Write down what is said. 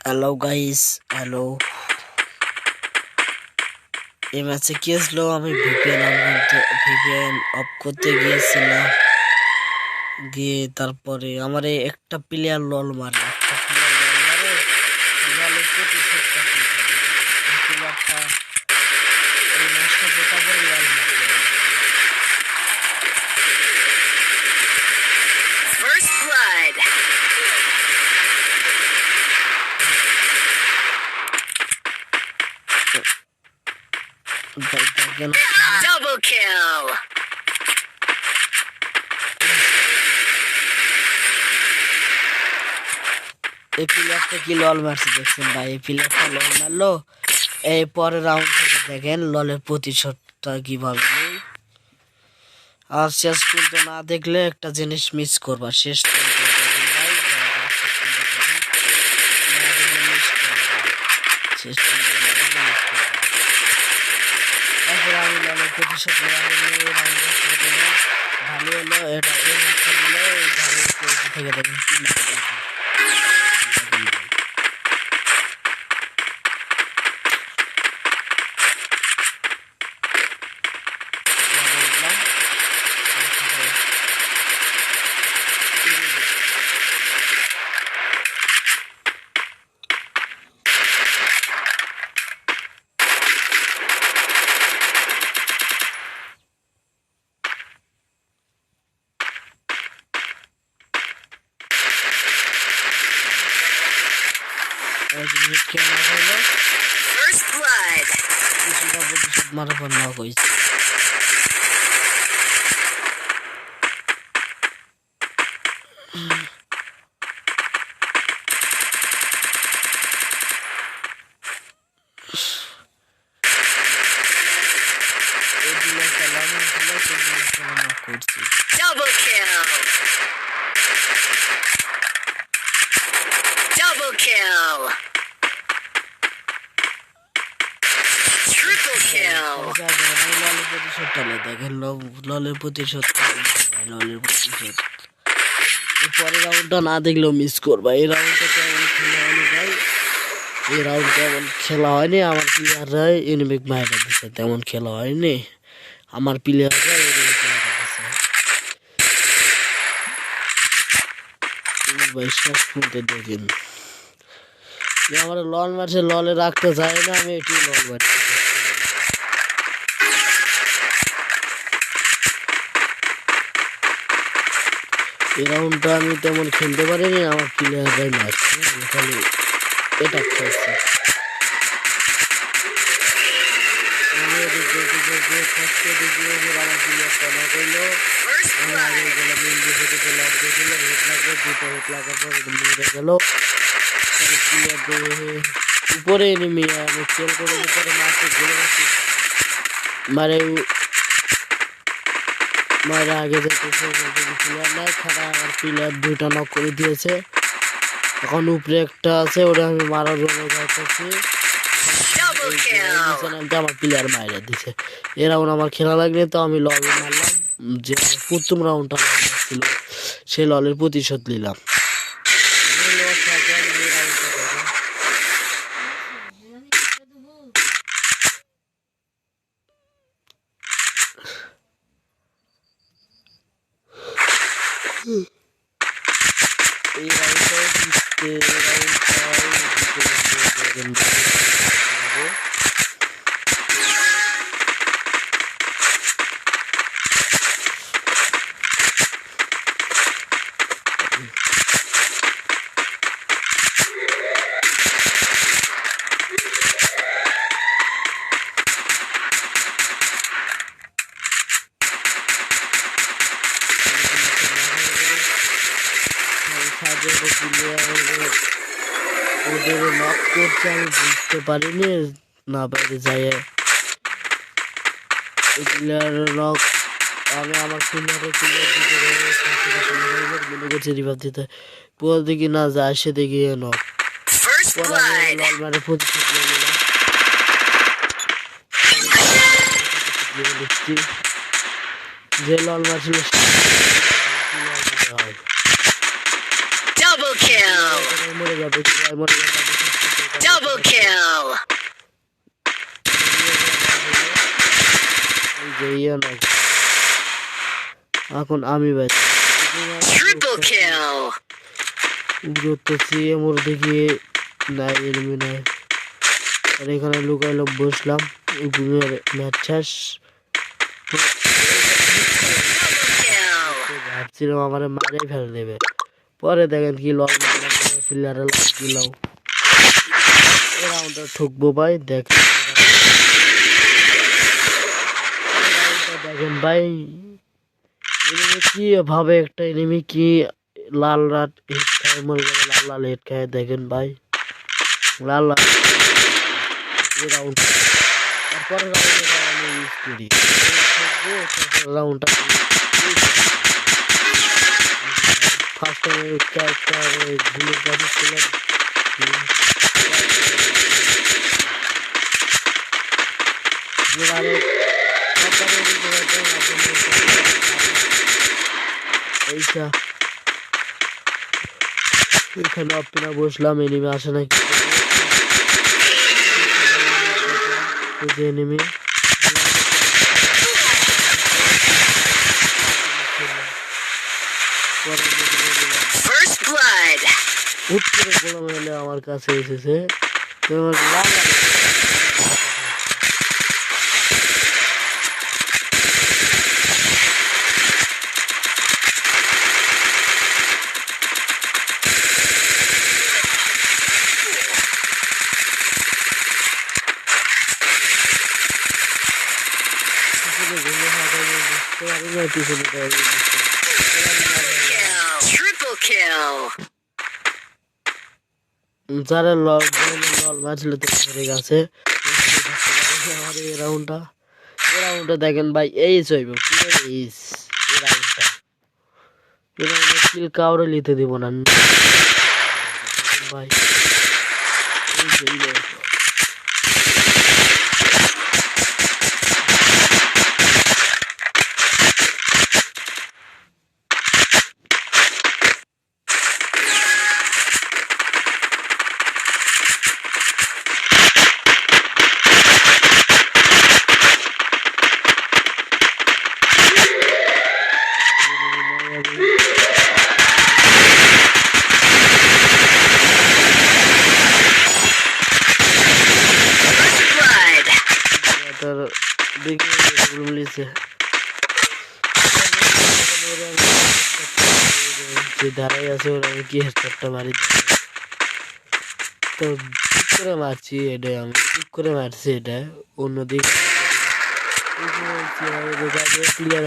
Hello guys, hello. এই ম্যাচে কি হয়েছিল, আমি ভিপিএন অফ করতে গিয়েছিলাম, গিয়ে তারপরে আমার এই একটা প্লেয়ার লল মারে, ললের প্রতিশোধটা নিতে হবে। এই প্লেয়ারটা এই ম্যাচটা জেতা করে লল মারবে। First blood. Double kill. এই প্লেয়ারটা কি লল মারছে দেখছেন ভাই? এই প্লেয়ারটা লল মারলো। এই পরের রাউন্ড থেকে দেখেন ললের প্রতিশোধটা কিভাবে নেই। আর শেষ পর্যন্ত না দেখলে একটা জিনিস মিস করবা। শেষ পর্যন্ত দেখেন ভাই, না দেখলে মিস করবা। শেষ পর্যন্ত না দেখলে মিস করবা। তারপরে আমি ললের প্রতিশোধ নেওয়ার জন্য এই রাউন্ডটা শুরু করলাম। ভালো হলো এটা, এই ম্যাচটা দিলে এই ঘরের থেকে দেখেন কি মারা দেখেন। First blood. কিছুটা প্রতিশোধ মারা পর না হয়েছে। Double kill. Double kill. Triple kill. দেখেন ললের প্রতিশোধ, ললের প্রতিশোধ। পরের রাউন্ডটা না দেখলেও মিস করবা। এই রাউন্ডটা কেমন খেলা হয়নি ভাই, এই রাউন্ড কেমন খেলা হয়নি। আমার প্লেয়াররা এনিমিক মাইরা দিচ্ছে, তেমন খেলা হয়নি। আমার প্লেয়াররা এনিমিক মাইরা দিচ্ছে ভাই। শেষ পর্যন্ত দেখেন আমার লল মারছে, ললে রাখতে চায় না, আমি এটি লল মারছি। এই রাউন্ডটা আমি তেমন খেলতে পারিনি, আমার প্লেয়াররাই মারছে, আমি খালি এটা খেলছি। উপরে এনিমি, আমি খেল করে উপরে মারতে ঘুরে গেছি, মারে মারে আগে যেতেছে প্লেয়ার নাই, খারাপ আমার প্লেয়ার দুইটা নক করে দিয়েছে। এখন উপরে একটা আছে, ওটা আমি মারার জন্য যাচ্ছি, আমার প্লেয়ার মাইরা দিছে। এ রাউন্ড আমার খেলা লাগলে তো আমি লল মারলাম, যে প্রথম রাউন্ডটা ছিল সে ললের প্রতিশোধ নিলাম। এই রাউন্ডটাও জিততে, ওদের নক করছে, আমি বুঝতে পারিনি, না বাইরে যাই নক। আমি আমার মনে করছি রিভাব দিতে, পরে দেখি না যায়, সে দেখি নক। লল মারে প্রতিশোধ নিয়ে নিলাম, যে লল মারছিল Double kill. মরে যাবে, মরে যাবে। Double kill. এই যে ইয়ে না এখন আমি বাইতে Triple kill. ঘুরতেছি আমার দেখি নাই এনিমি নাই আর এখানে লুকাইলাম বসলাম ঘুমের ম্যাচ শেষ Kill. ভাবছিলাম আমার মারে ফেলে দেবে পরে দেখেন কি লল প্লেয়ারে লাগ দিলাম এই রাউন্ডটা ঠুকবো ভাই দেখেন দেখেন ভাই এনিমি কি ভাবে একটা এনিমি কি লাল রাত হিট খায় মরে যাবে লাল লাল হিট খায় দেখেন ভাই লাল লাল এই রাউন্ড তারপরে রাউন্ডটা আমি ইউজ করি রাউন্ডটা ফার্স্ট টাইম ক্যারেক্টার ভুলের কাছে ছিলাম এইটা এখানে আপনারা বসলাম এনিমি আসে নাকি এনিমি First blood. হুট করে গোলাম এলে আমার কাছে এসেছে তো আমার লাল পিছনে Kill. Triple kill. যারা লল মারছিল তো হেরে গেছে আমার এই রাউন্ডটা দেখেন ভাই এই চইব পুরো এইস এই রাউন্ডটা কিল কাউরে নিতে দিব না ভাই এই যে এই দেখো। তার দেখে মিলিছে যে দাঁড়াই আছে ওরা আমি কি হেডশটটা মারি তো ঠিক করে মারছি এটা আমি ঠিক করে মারছি এটা অন্যদিকে ক্লিয়ার